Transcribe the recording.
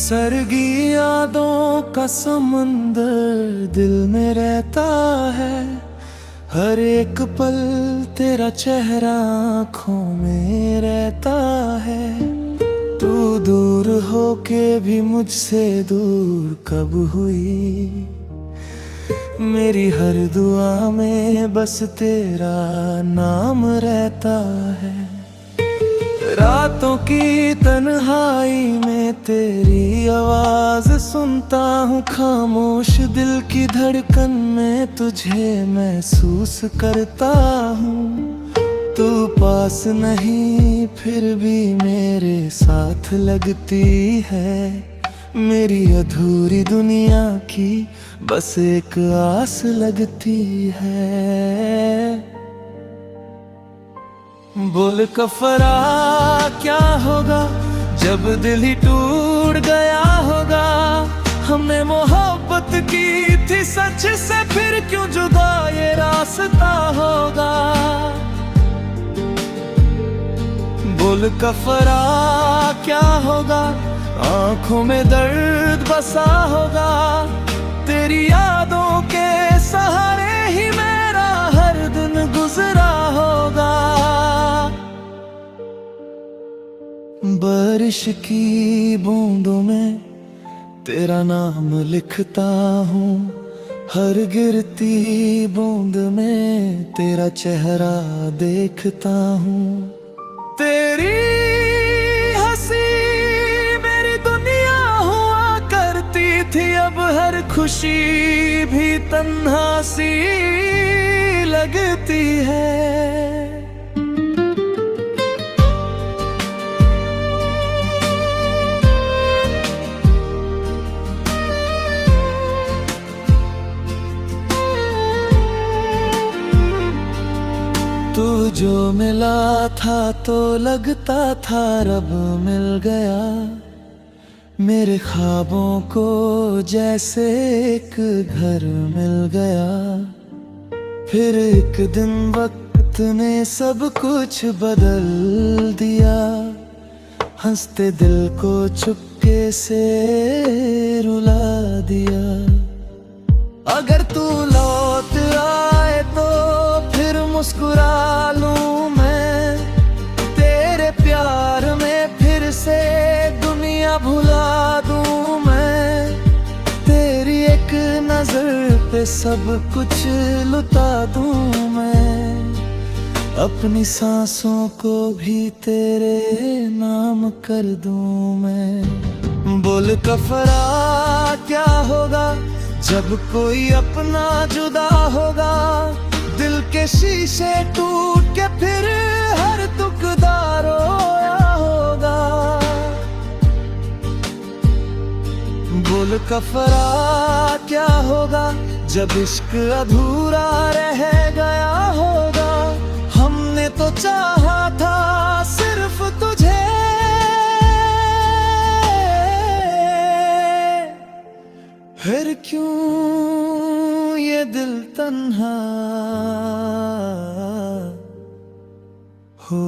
सरगी यादों का समंदर दिल में रहता है। हर एक पल तेरा चेहरा आँखों में रहता है। तू दूर होके भी मुझसे दूर कब हुई। मेरी हर दुआ में बस तेरा नाम रहता है। रातों की तन्हाई में तेरी आवाज सुनता हूँ। खामोश दिल की धड़कन में तुझे महसूस करता हूँ। तू पास नहीं फिर भी मेरे साथ लगती है। मेरी अधूरी दुनिया की बस एक आस लगती है। बोल कफरा क्या होगा जब दिल ही टूट गया होगा। हमने मोहब्बत की थी सच से, फिर क्यों जुदा ये रास्ता होगा। बोल कफरा क्या होगा, आंखों में दर्द बसा होगा। तेरी यादों के सहारे ही मेरा हर दिन गुजरा होगा। बारिश की बूंदों में तेरा नाम लिखता हूँ। हर गिरती बूंद में तेरा चेहरा देखता हूँ। तेरी हंसी मेरी दुनिया हुआ करती थी, अब हर खुशी भी तन्हा सी लगती है। तू जो मिला था तो लगता था रब मिल गया। मेरे ख्वाबों को जैसे एक घर मिल गया। फिर एक दिन वक्त ने सब कुछ बदल दिया। हंसते दिल को चुपके से रुला दिया। अगर तू लौट आए तो फिर मुस्कुरा लूं मैं। तेरे प्यार में फिर से दुनिया भुला दूं मैं। तेरी एक नजर पे सब कुछ लुटा दूं मैं। अपनी सांसों को भी तेरे नाम कर दूं मैं। बोल कफरा क्या होगा जब कोई अपना जुदा होगा। दिल के शीशे टूट के फिर हर दुखदार रोया होगा। बोल कफरा क्या होगा जब इश्क अधूरा रह गया होगा। हमने तो चाहा था सिर्फ तुझे, फिर क्यों ये दिल तन्हा हो